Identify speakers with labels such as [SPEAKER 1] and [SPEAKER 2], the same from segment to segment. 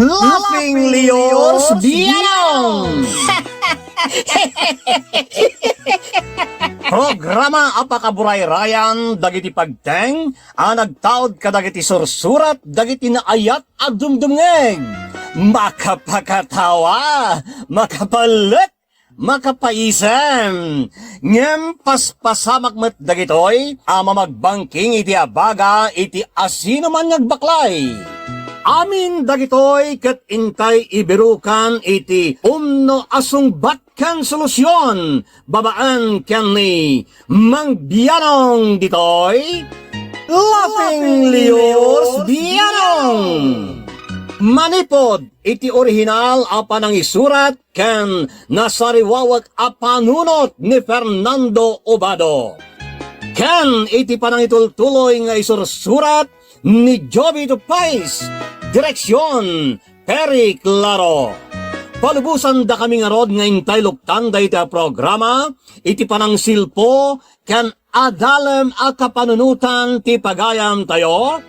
[SPEAKER 1] Laughing Leos Bianong! Programa apakaburay rayan dagiti pagteng nagtaod kadagiti sursurat dagiti naayat at dumdumngeg makapakatawa makapalit makapaisem ngem paspasamak met dagitoy magbangking iti abaga iti asino man nagbaklay. Amin dagitoy ket intay ibirukan iti umno asungbat ken solusyon babaan ken ni Mang Bianong ditoy Laughing Leos Bianong. Manipod iti orihinal apan ang isurat ken nasariwawak apanunot ni Fernando Obado. Ken iti panangitultuloy nga isursurat ni Joby Tupais, direksyon Perry Claro. Palubusan da kami nga rod nga intay luktan da iti programa, iti panang silpo, ken adalem a kapanunutan ti pagayam tayo,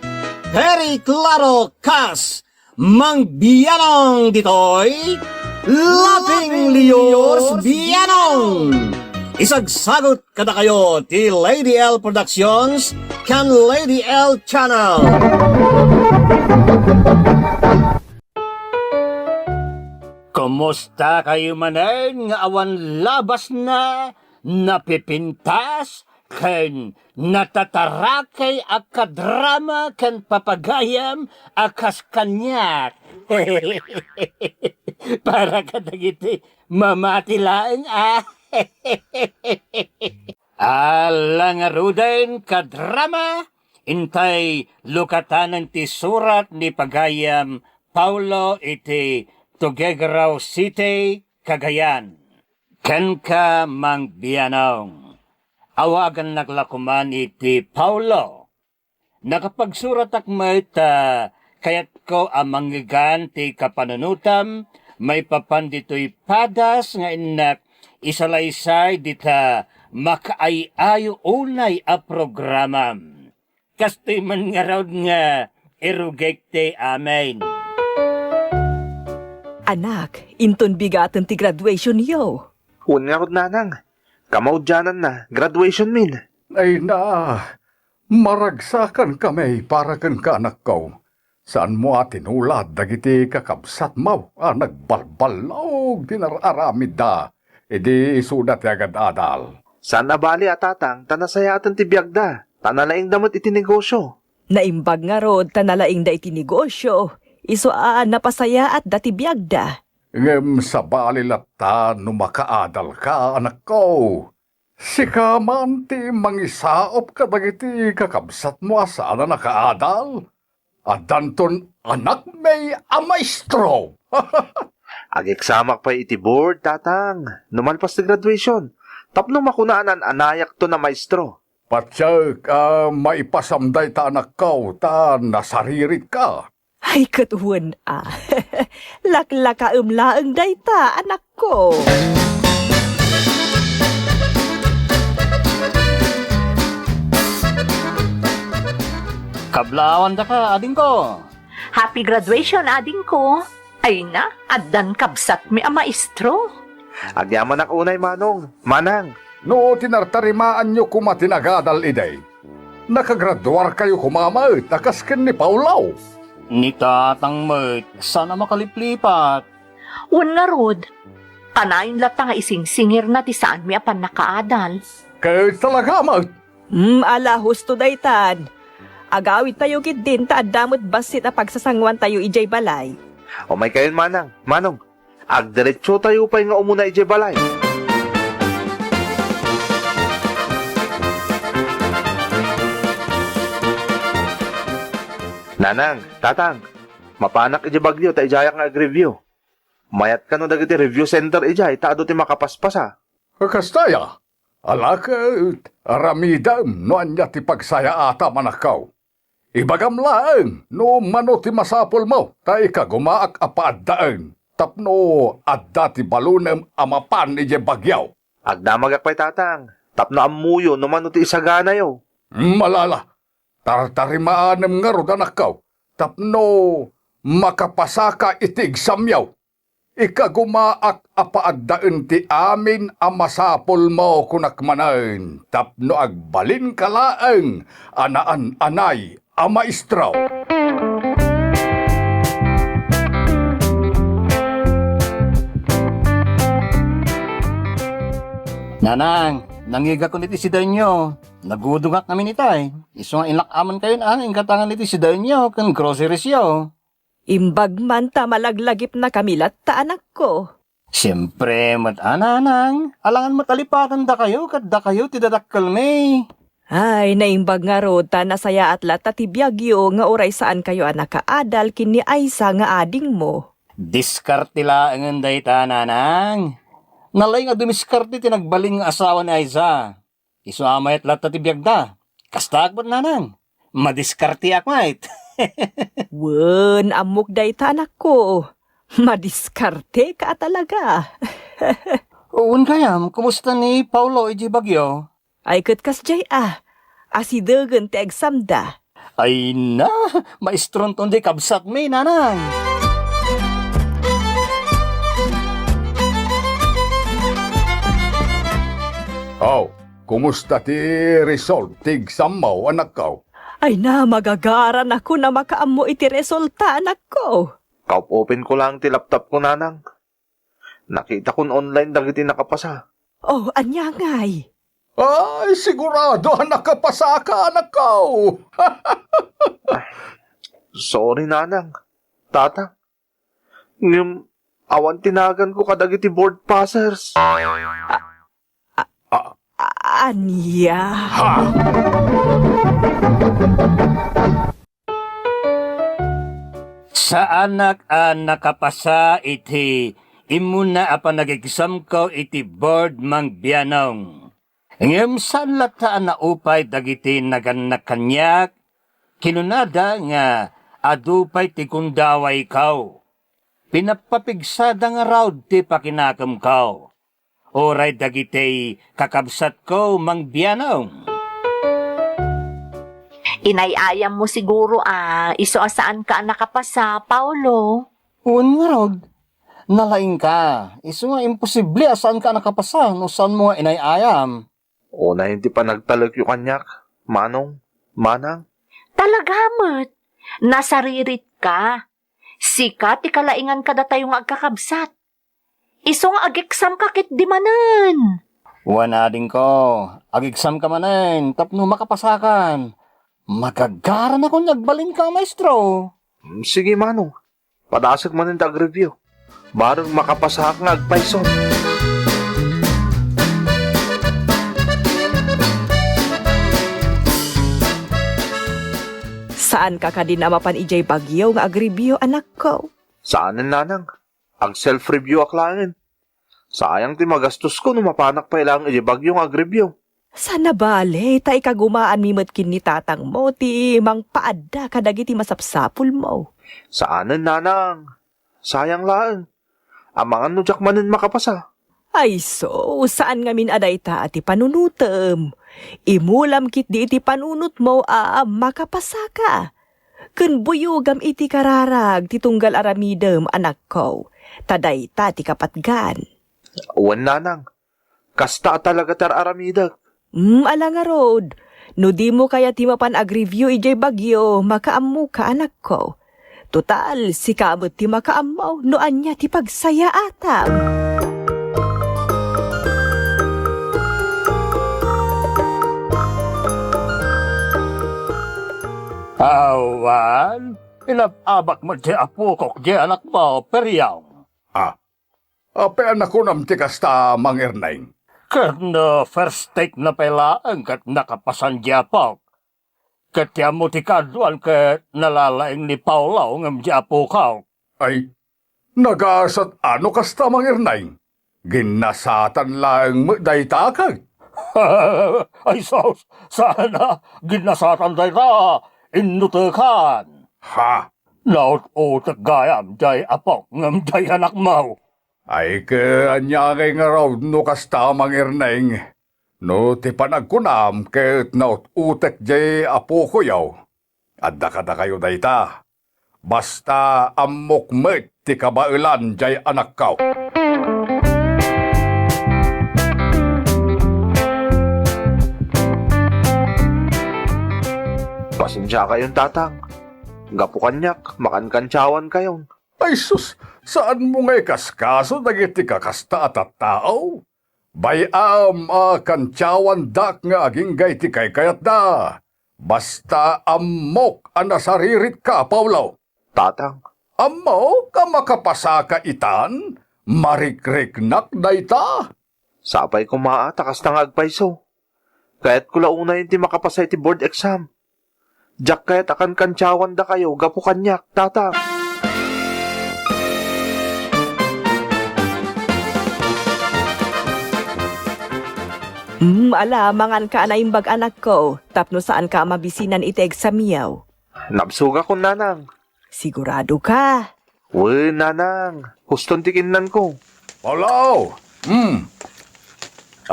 [SPEAKER 1] Perry Claro kas, Mang Bianong ditoy, Laughing Leos Bianong. Isagsagot kada kayo ti Lady L Productions kan Lady L Channel. Kumusta kayo manen nga awan labas na napipintas ken natatarakay a kadrama ken papagayam akas kanyak. Para kadagiti mamati laeng Alang aruden kadrama, intay lukatanan ti surat ni pagayam Paulo iti Tuguegarao City, Cagayan. Ken ka Mang Bianong. Awagan naglakuman iti Paulo. Nakapagsurat akmet kayat ko amangigan ti kapanunutam, may papandito'y padas nga inak isalaysay dita makaayayo unay a programa. Kastoy man nga raw nga irugekte amen.
[SPEAKER 2] Anak, inton bigaten ti graduation yo.
[SPEAKER 3] Un nga rod nanang, kamaudyanan na, graduation min.
[SPEAKER 4] Ay na, maragsakan kami para kan kanak ko. Saan mo atinulad dagiti kakabsat mo, nagbalbalaw dinararamid da. Idi isudat agad adal.
[SPEAKER 3] Saan nabali atatang, tanasaya atan ti biyagda, tanalaing damot iti negosyo.
[SPEAKER 2] Naimbag nga rod, tanalaing da iti negosyo. Iso napasaya at dati biyagda.
[SPEAKER 4] Ngem sa balilata numakaadal ka, anak ko. Sika man ti mangisaop ka dagiti kakabsat mo asana nakaadal. Adanton anak may amaestro.
[SPEAKER 3] Ageksamak pa iti board, tatang. Numalpas ti graduation. Tapno makunaanan anayak to na maestro.
[SPEAKER 4] Patsyag, maipasamday ta anak ko, ta nasaririt ka.
[SPEAKER 2] Ay katuwan Laklakaumlaang dayta, anak ko.
[SPEAKER 1] Kablawan da ka, ading ko.
[SPEAKER 5] Happy graduation, ading ko. Ay na, addan kabsat mi a maestro.
[SPEAKER 3] Agyaman ak unay manong, manang.
[SPEAKER 4] No, tinartarimaan nyo kumatinagadal iday. Nakagraduar kayo kumamait, nakaskin ni Paulaw.
[SPEAKER 1] Ni tatang met, sana makaliplipat.
[SPEAKER 5] Un nga rod, kanayon lata nga isingsingir na ti saan mi apan nakaadal.
[SPEAKER 4] Kaya talaga mait.
[SPEAKER 2] Ala husto daytan. Agawid tayo kit din ta adamot basit a pagsasangwan tayo ijay balay.
[SPEAKER 3] O may kayon manang, manong. Agdiretso tayo pa nga umuna ije balay. Nanang, tatang, mapanak ije bagyo ta ijayak nga ag-review. Mayat ka no dagiti review center ijay, taado ti makapaspasa.
[SPEAKER 4] Kastaya, alakit, aramidam, no anya ti pagsaya ata manakaw. Ibagam lang, no mano ti masapol mo, ta ikagumaak apaddaan. Tapno, adda ti balunem amapan ije bagyaw.
[SPEAKER 3] Agdamagak pa'y tatang, tapno amuyo no mano ti isagana yo.
[SPEAKER 4] Malala, tartarimaanem nga rod anak ko. Tapno, makapasa ka itig samyaw. Ikagumaak apaaddaan ti amin ang masapol mo kunakmanan, tapno agbalin kalaang anaan anay a maestraw.
[SPEAKER 1] Nanang, nangiga ko niti si Danyo. Nagudungak namin itay. Iso nga inlakaman kayo na ang katangan niti si Danyo kan groceries yo.
[SPEAKER 2] Imbag man ta malaglagip na kamilat ta anak ko.
[SPEAKER 1] Siyempre, nanang, alangan matalipatan da kayo, kadda kayo tidadakkel me.
[SPEAKER 2] Ay, naimbag nga ro ta nasaya at lata ti biyagyo nga oray saan kayo anak kaadal kini Aisa nga ading mo.
[SPEAKER 1] Diskarte laangan day ta, nanang. Nalay nga dumiskarte tinagbaling nga asawa ni Aiza. Iso amayat lahat ti biyagda. Kastag ba't nanang? Madiskarte ak mait.
[SPEAKER 2] Wen, amok day ta anak ko. Madiskarte ka talaga.
[SPEAKER 1] Uwan kayam, kumusta ni Paulo iji bagyo?
[SPEAKER 2] Ay katkas jay asidagan ti exam da.
[SPEAKER 1] Ay na, maestron tondi kabsat me, nanang.
[SPEAKER 4] Oh, kumusta ti result tig samaw anak ko?
[SPEAKER 2] Ay na, magagaran ako na makaammo iti resulta anak ko.
[SPEAKER 3] Kaup-open ko lang ti laptop ko, nanang. Nakita ko online dagiti nakapasa.
[SPEAKER 2] Oh, anya ngay.
[SPEAKER 4] Ay, sigurado nakapasa ka anak ko.
[SPEAKER 3] Sorry, nanang. Tata. Ngayong awan tinagan ko kadagiti board passers.
[SPEAKER 2] Anya?
[SPEAKER 4] Ha?
[SPEAKER 1] Sa anak nakapasa iti imuna apan nag-exam ko iti board mang biyanong. Ngem saan lataan na upay dagiti naganak kanyak, kinunada nga adupay ti kundaway kaw. Pinapapigsada nga raw ti pakinakam kaw. Oray dagiti kakabsat ko mang biyanong.
[SPEAKER 5] Inayayam mo siguro iso asaan ka nakapasa, Paulo.
[SPEAKER 1] Un nga rod, nalaing ka. Iso nga imposible saan ka nakapasa no saan mo nga inayayam.
[SPEAKER 3] O na hindi pa nagtalag yung kanyak. Manang.
[SPEAKER 5] Talagamat, nasaririt ka. Sikat, ikalaingan ka da tayong agkakabsat. Iso nga ag-exam ka kit di manan.
[SPEAKER 1] Wana din ko, ag-exam ka manen, tapno makapasakan. Magagaran ako nagbalin ka, maestro.
[SPEAKER 3] Sige, manong. Padasag man yung tag-review. Barang makapasa ka nga agpayson.
[SPEAKER 2] Saan ka kadinamapan ijay bagyo nga agribyo anak ko?
[SPEAKER 3] Saan nanang? Ang self-review aklangin. Sayang ti magastos ko no mapanak pa ilang ibagyong agribyo.
[SPEAKER 2] Sana bale, ta ikagumaan mimot kin ni tatang mo, ti mang paadda kadagiti masapsapul mo.
[SPEAKER 3] Saanan, nanang? Sayang laan. Amangan no jak manin makapasa.
[SPEAKER 2] Ay so, saan nga min aday ta ati panunutem? Imulam kit di iti panunot mo makapasa ka. Kun buyugam iti kararag ti tunggal aramidem anak ko. Taday ta ti kapatgan.
[SPEAKER 3] Uwan, nanang. Kasta talaga tar aramidag.
[SPEAKER 2] Ala nga rod. No di mo kaya ti mapan agreview ijay bagyo, makaammo ka anak ko. Total, si kamot ti makaammaw, no anya ti pagsaya atam.
[SPEAKER 1] Awan, inababak mo di apukok di anak mo, peryaw.
[SPEAKER 4] Ape anak ko nam ti kasta mangirnaing.
[SPEAKER 1] Kano first take na pala ang kat nakapasan di apok. Katya mo ti kaduan ka nalalaing ni Paulo ngam di apukaw.
[SPEAKER 4] Ay, nagasat ano kasta mangirnaing. Ginasatan lang mo day takag.
[SPEAKER 1] Ay sos, sana ginasatan day ta, inutukan.
[SPEAKER 4] Ha?
[SPEAKER 1] Naut utak gayam day apok ngam day anak mo.
[SPEAKER 4] Ay anyakay nga raw no kasta mangirnaing. No ti panagkunam ket naut utek jay apo ko yaw. Adda kada kayo dayta. Basta amokmet ti kabailan jay anak kaw.
[SPEAKER 3] Pasensya kayong tatang. Gapukanyak, makankansyawan kayong.
[SPEAKER 4] Ay sus, saan mo ngay kaskaso dagiti kakasta at tao? Bayam kantyawan dak nga aging gay ti kay kayat da. Basta amok ang nasaririt ka, Paulaw.
[SPEAKER 3] Tatang,
[SPEAKER 4] Amok ka makapasa ka itan, marikriknak na ita.
[SPEAKER 3] sapay ko takas na nga agpaiso. Kaya't ko launa yung ti makapasay ti board exam. Diyak kaya't akan kansyawan da kayo, gapukanyak, tatang.
[SPEAKER 2] Alamangan ka na imbag anak ko. Tapno saan ka mabisinan iti eksamiyaw.
[SPEAKER 3] Nabsuga ko, nanang.
[SPEAKER 2] Sigurado ka.
[SPEAKER 3] Uy, nanang. Huston tikinan ko.
[SPEAKER 4] Paulaw,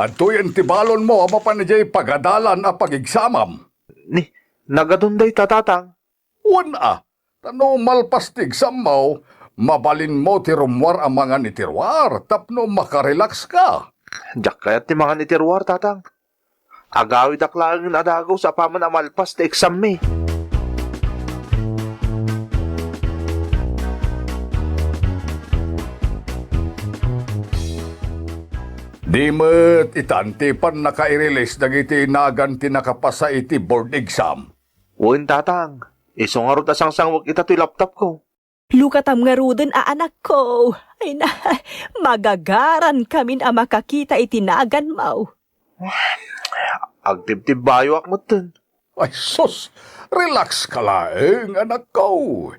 [SPEAKER 4] Adto yan tibalon mo ama pa jay pagadalan a pagigsamam.
[SPEAKER 3] Ni, nagadunday tatatang.
[SPEAKER 4] Wana, tano malpastig samaw, mabalin mo ti rumwar ang mga nitirwar, tapno makarelax ka.
[SPEAKER 3] Diyak kaya't ti mga nitirwar, tatang. Agawid aklang adagaw sa paman amalpas ti exam me.
[SPEAKER 4] Di mo't itantipan naka-release dagiti nagan ti nakapasa iti board exam.
[SPEAKER 3] Uy, tatang. Iso nga ron asang sangwag ita ti laptop ko.
[SPEAKER 2] Lukatam nga ruden a anak ko. Ay na, magagaran kamin a makakita itinagan mo.
[SPEAKER 3] Agtib-tib bayo akmat dun.
[SPEAKER 4] Ay sus, relax ka laeng anak ko.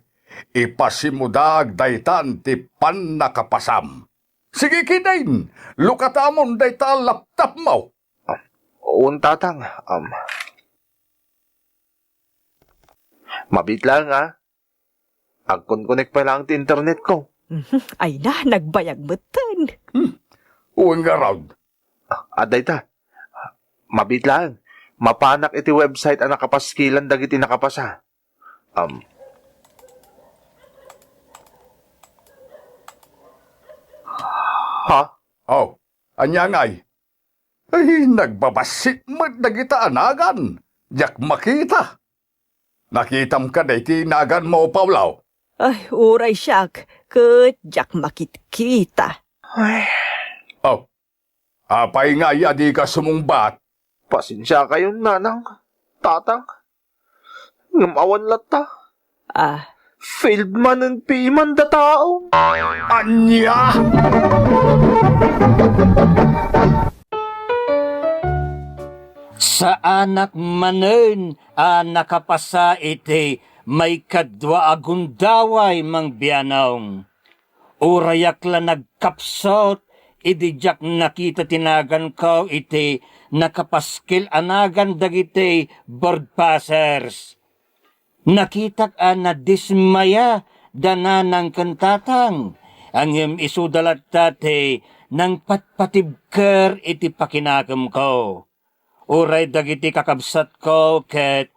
[SPEAKER 4] Ipasimudag daytan ti pan nakapasam. Sige kinain, lukatamon dayta laptop mo.
[SPEAKER 3] Oo, tatang. Mabit lang, Agkon-connect pa lang ti internet ko.
[SPEAKER 2] Ay na, nagbayag matan.
[SPEAKER 4] Uwing around.
[SPEAKER 3] Aday ta. Mabit lang. Mapanak iti website ang nakapaskilan dagiti nakapasa. Ha?
[SPEAKER 4] Oh, anyangay. Ay, nagbabasit mo dagita anagan. Diyak makita. Nakitam ka na itinagan mo, Paulaw.
[SPEAKER 2] Ay, uray siyak. Kadyak makit-kita.
[SPEAKER 3] Ay,
[SPEAKER 4] Oh, apay nga adi ka sumungbat.
[SPEAKER 3] pasensya kayo, nanang. Tatang. Ngamawan lata. Failed man and piman da tao.
[SPEAKER 4] Anya!
[SPEAKER 1] Sa anak manen nakapasa iti may kadwa agundaway mang bianaw. Urayak la nagkapsot, idijak nakita tinagan ko iti nakapaskil anagan dagiti board passers. Nakitak na dismaya dananang kantatang. Ang isudalat tate nang patpatibker iti pakinagam ko. Uray dagiti kakabsat ko ket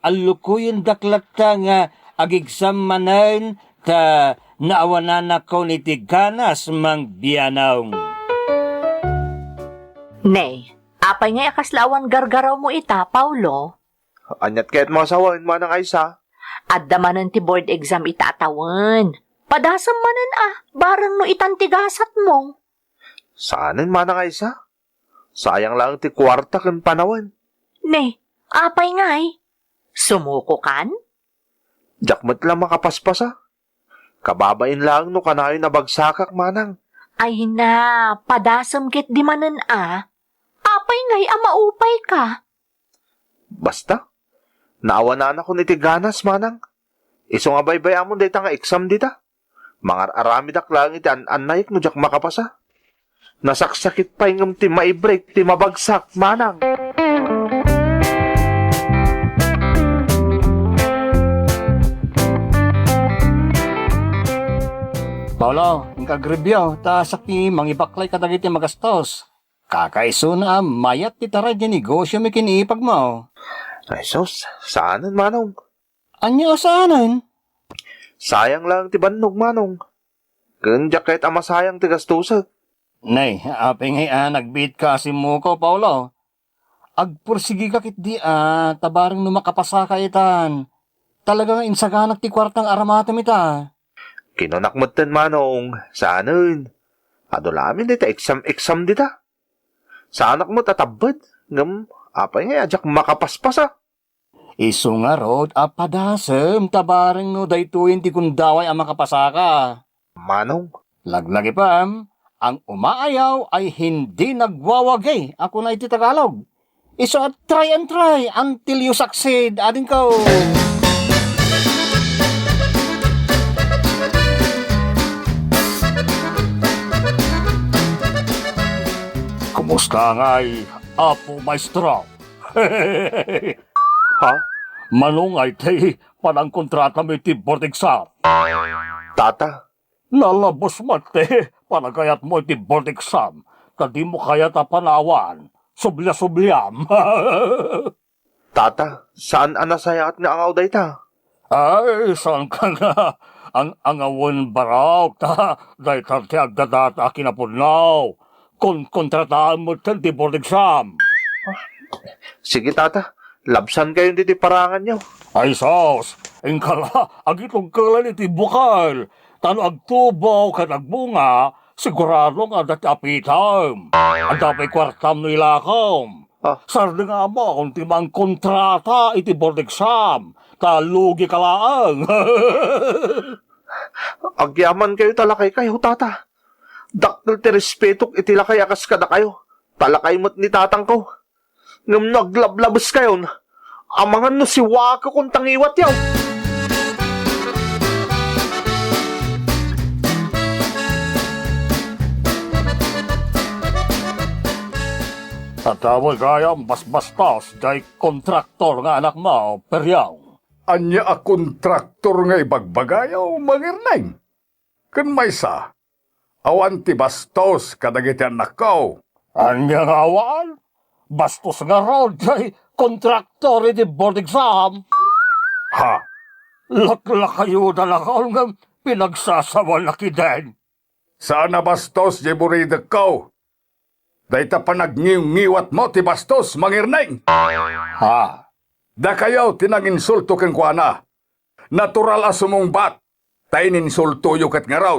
[SPEAKER 1] alukuyin daklat nga agigsam manen ta naawanan ako niti ganas mang bianaw.
[SPEAKER 5] Nay, apay nga akaslawan gargaraw mo ita, Paulo.
[SPEAKER 3] Anyat kaya't masawain manang Aysa.
[SPEAKER 5] At damanan ti board exam itatawan. Padasam manan barang no itantigasat mo.
[SPEAKER 3] Saanin manang Aysa? Sayang lang ti kwarta kan panawan.
[SPEAKER 5] Ne, apay ngay. Sumuko kan?
[SPEAKER 3] Jakmat lang makapaspasa. Kababain lang no kanayo na bagsakak manang.
[SPEAKER 5] Ay na, padasam kit di manan Apay ngay maupay ka.
[SPEAKER 3] Basta. Naawanan ako niti ganas manang. Iso nga baybay amon dayta nga exam dita. Mga aramidak lang iti anayik no jak makapasa. Nasaksakit pa ingam ti maibreak ti mabagsak manang.
[SPEAKER 1] Paulo, ang kagribyo, ta sakti mangibaklay ka dagiti magastos. Kakaiso na mayat ti taray di negosyo may kiniipag mo.
[SPEAKER 3] Ay sus, saanan manong?
[SPEAKER 1] Anya saanan?
[SPEAKER 3] Sayang lang ti bannog manong. Kanya kahit ama sayang ti gastusag.
[SPEAKER 1] Nay, aping nagbit ka si mo ko, Paulo. Agpursigi ka kit di tabarang numakapasa ka itan. Talagang insaganak ti kwartang aramatam ita.
[SPEAKER 3] Kinunak mo ten manong. Saanin? Adulamin dita exam dita. Sa anak mo tatabad. Ngam, apay nga ajak makapaspasa.
[SPEAKER 1] Isu nga rod, apadasem, tabarang no daytoyin ti kundaway ang makapasaka.
[SPEAKER 3] Manong,
[SPEAKER 1] Laglagi pam, ang umaayaw ay hindi nagwawagay. Ako na iti Tagalog. Isu at try and try until you succeed, ading ko. Kumusta nga'y, Apo Maestro?
[SPEAKER 3] ha?
[SPEAKER 1] Manungay ti panang kontrata mo iti board exam.
[SPEAKER 3] Tata,
[SPEAKER 1] Nalabos mate, panagayat mo iti board exam. Kadi mo kaya panawan. Sublia-subliam.
[SPEAKER 3] tata, saan anasayat nga angaw dayta?
[SPEAKER 1] Ay, saan ka nga? Ang angawon barok ta. Dahil ti agdadata kinapudnaw. Kung kontrataan mo ti board exam.
[SPEAKER 3] Sige tata, labsan kayo diti parangan nyo.
[SPEAKER 1] Ay sos, ingkala, agitong kalan iti bukal. Tano agtubaw ka nagbunga, sigurado nga dati apitam. Ang dapat kwartam no ilakam.
[SPEAKER 3] Ah.
[SPEAKER 1] Sardi nga mo kung timang kontrata iti board exam. Talugi ka laang.
[SPEAKER 3] Agyaman kayo talakay kayo, tata. Daktil ti respetok iti lakay akas kada kayo. Talakay mo't ni tatang ko. Ngam naglablabas kayo. Amangan no si Waka kung tangiwat yaw.
[SPEAKER 1] At tawag kayang basbastos day kontraktor nga anak mo, peryaw.
[SPEAKER 4] Anya a kontraktor nga ibagbagayaw mangirneng. Kun may sa, awan ti bastos kadagiti anak ko.
[SPEAKER 1] Anya nga awan? Bastos nga raw day kontraktor iti board exam.
[SPEAKER 4] Ha?
[SPEAKER 1] Laklak kayo dalakaw nga pinagsasawa na kiden.
[SPEAKER 4] Saan na bastos di buridag ko? Dahita pa nagngiw-ngiwat mo ti bastos mangirneng.
[SPEAKER 1] Ha?
[SPEAKER 4] Da kayaw tinanginsulto keng kuana. Natural asumungbat. Tayin insulto yu kat nga raw.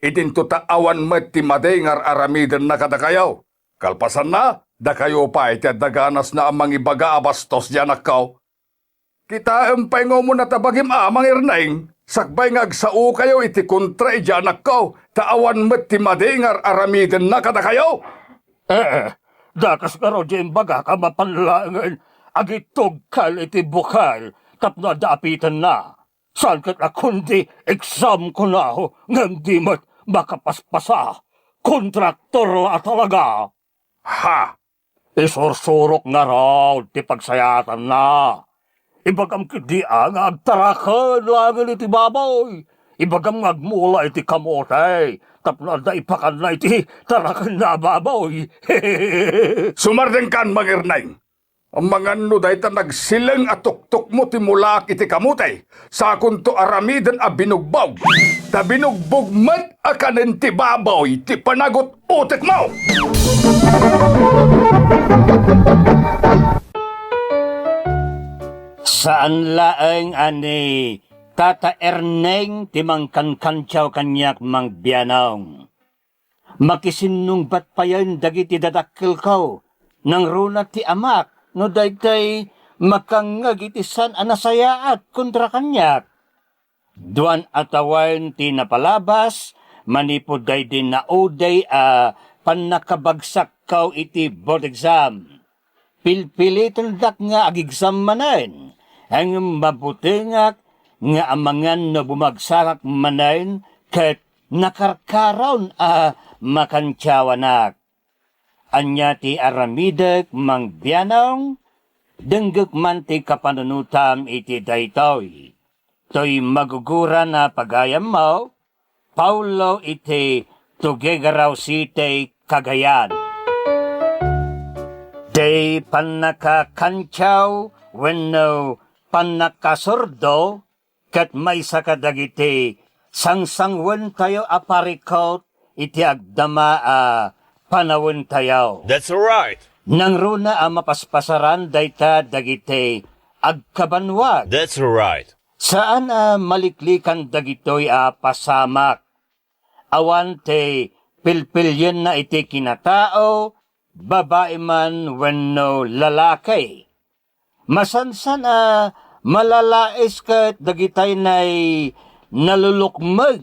[SPEAKER 4] Itinto taawan met ti madengar aramiden na kada kayaw. Kalpasan na, da kayo pa iti daganas na amang ibaga abastos di anak ko. Kita empay ngo mo na tabagim amang irnaing. Sakbay ngagsao kayo iti kontra iti anak ko. Taawan met ti madengar aramiden na kada kayaw.
[SPEAKER 1] Dakas ka raw dyan baga ka mapanlangan. Agitog kal iti bukal. Tapno dapitan na. Saan kat akundi exam ko na ho. Ngam di mat makapaspasa. Kontraktor la talaga.
[SPEAKER 4] Ha?
[SPEAKER 1] Isursurok na raw ti pagsayatan na. Ibagam kidi ang agtarakan langan iti baboy. Ibagam agmula iti kamote. Tapno da ipakan na iti tarakan na baboy.
[SPEAKER 4] Sumardeng kan mangirnaing. Ang mga nuday ta nagsilang at tuktok mo ti mulak iti kamutay. Sa kunto aramiden a binugbog. Ta binugbog man a kanin ti baboy ti panagot utek mo.
[SPEAKER 1] Saan laeng ani Tata Erneng timang kankansyaw kanyak mang biyanong. Makisinung bat pa yan dagiti dadakil ko. Nang runa ti amak no daytay makangagitisan anasayaat kontra kanyak. Duan atawain ti napalabas manipod day din na oday panakabagsak kaw iti board exam. Pilpilitan dak nga ag-exam manen. Ang mabutingak nga amangan na bumagsarak manayin ket nakarkaron makansyawanak. Anya ti aramidek mang biyanong, denggek man ti kapanunutam iti daytoy. To'y magugura na pagayam mo, Paulo iti Tuguegarao City, Cagayan. Day panakakansyaw wenno panakasordo, kat may sakadagiti sangsangwan tayo aparikot iti agdama panawin tayo.
[SPEAKER 6] That's right.
[SPEAKER 1] Nang runa mapaspasaran dayta dagiti agkabanwag.
[SPEAKER 6] That's right.
[SPEAKER 1] Saan maliklikan dagitoy pasamak? Awan te pilpilyen na iti kinatao, babae man wenno lalaki. Masansan malalais kat dagitay nay nalulukmag,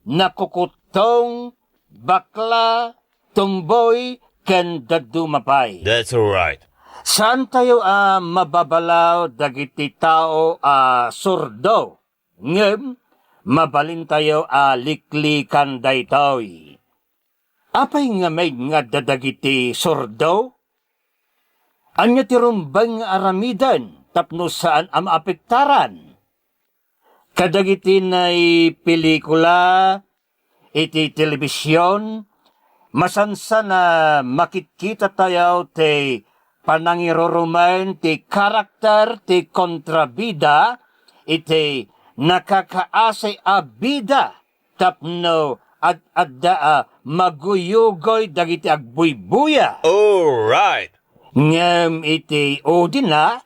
[SPEAKER 1] nakukutong, bakla, tumboy, ken dadumapay.
[SPEAKER 6] That's right.
[SPEAKER 1] Saan tayo mababalaw dagiti tao surdo? Ngem, mabalin tayo liklikan daytoy. Apay nga may nga dadagiti surdo? Anya ti rumbang aramidan, tapno saan maapektaran? Kadagiti na'y pelikula, iti telebisyon, masansan na makitkita tayo ti panangirurumain ti karakter ti kontrabida, iti nakakaasay bida, tapno adda maguyugoy dagiti agbuybuya.
[SPEAKER 6] All right.
[SPEAKER 1] Ngem iti odina,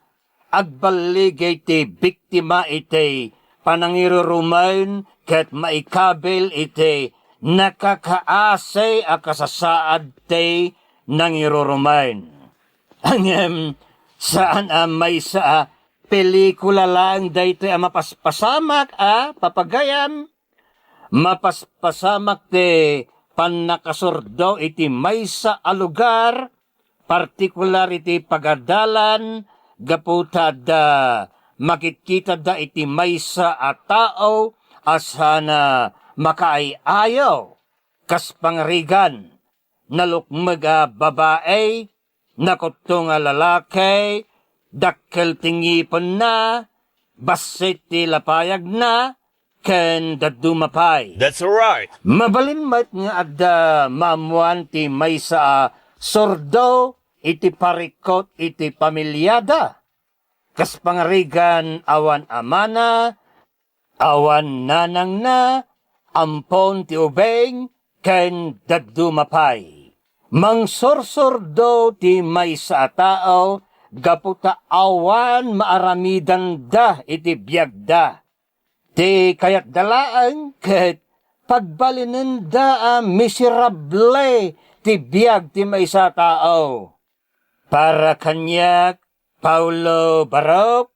[SPEAKER 1] agbaligay ti biktima iti panangirurumain ket maikabil iti nakakaasay akasasaad ti nangirurumain. Angem saan may sa pelikula lang dayto mapaspasamak papagayam mapaspasamak ti panakasurdo iti maysa a lugar, partikular iti pagadalan, gaputa da makikita da iti maysa a tao asana makaayaw kas pangrigan, nalukmag babae, nakutong lalaki, dakkel tingipon na, basit ti lapayag na, ken dadumapay.
[SPEAKER 6] That's right.
[SPEAKER 1] Mabalin mat nga adda maamuan ti maysa sordo iti parikot iti pamilyada. Kas pangarigan awan amana, awan nanang na, ampon ti ubeng, ken dadumapay. Mangsorsordo ti maysa tao, gaputa awan maaramidan da iti biyagda. Ti kayat dalaan ket pagbalinen da miserable ti biyag ti maysa tao. Para kanyak Paulo Barok,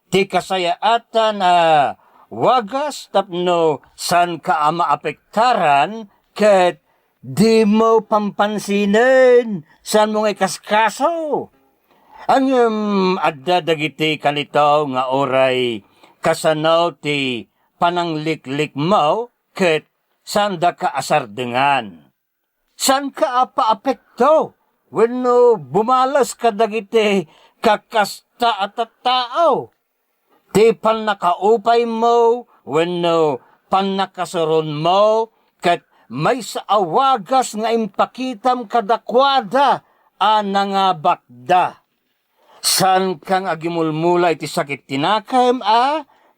[SPEAKER 1] ti kasayaatan wagas tapno san ka maapektaran ket di mo pampansinin san mo ngay kaskaso. Ang adda dagiti kanito nga oray kasanaw ti panangliklik mo ket sanda ka asardengan. San ka paapekto wenno bumalas ka dagiti kakasta at tao. Ti panakaupay mo wenno panakasaron mo ket may sa awagas nga impakitam kadakwada nangabakda. San kang agimulmula iti sakit tinakam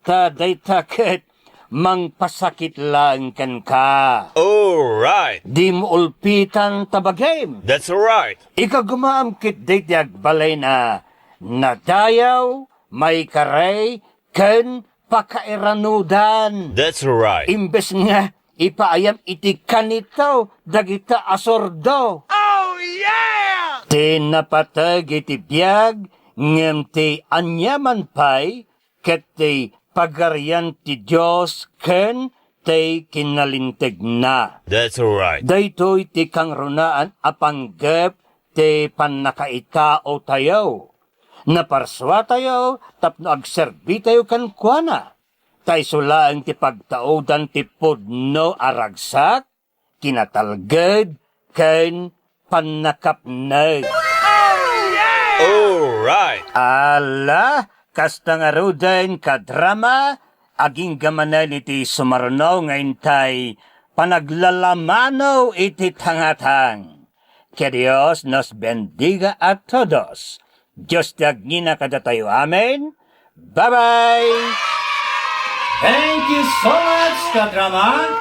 [SPEAKER 1] kadayta ket mangpasakit lang kan ka.
[SPEAKER 6] All right.
[SPEAKER 1] Di mo ulpitan tabagem.
[SPEAKER 6] That's right.
[SPEAKER 1] Ikagumaam kit dayta agbalay na nadayaw, may karay, ken pakairanudan.
[SPEAKER 6] That's right.
[SPEAKER 1] Imbes nga ipaayam iti kanito dagita asordo. Oh yeah! Tinapatag iti biyag ngem ti anyaman pay ket ti pagarian ti Dios ken ti kinalinteg na.
[SPEAKER 6] That's right.
[SPEAKER 1] Daytoy ti kang runaan apanggep ti panakaitao tayo. Naparswa tayo tapno agserbi tayo kan kuana. Tay sulaang ti pagtaudan ti pudno aragsak, kinatalged, ken panakapneg.
[SPEAKER 6] All right.
[SPEAKER 1] Ala, kasta nga ruden kadrama, aging gamanan iti sumarno ngayon tay panaglalamano iti tangatang. Que Dios nos bendiga a todos. Diyos ti agngina kada tayo. Amen. Bye-bye! Thank you so much, ka-drama.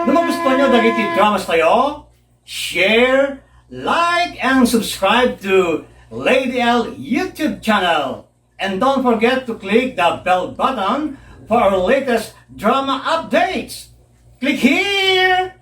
[SPEAKER 1] Kung magustuhan nyo dagiti dramas tayo, share, like, and subscribe to Lady L YouTube channel. And don't forget to click the bell button for our latest drama updates. Click here!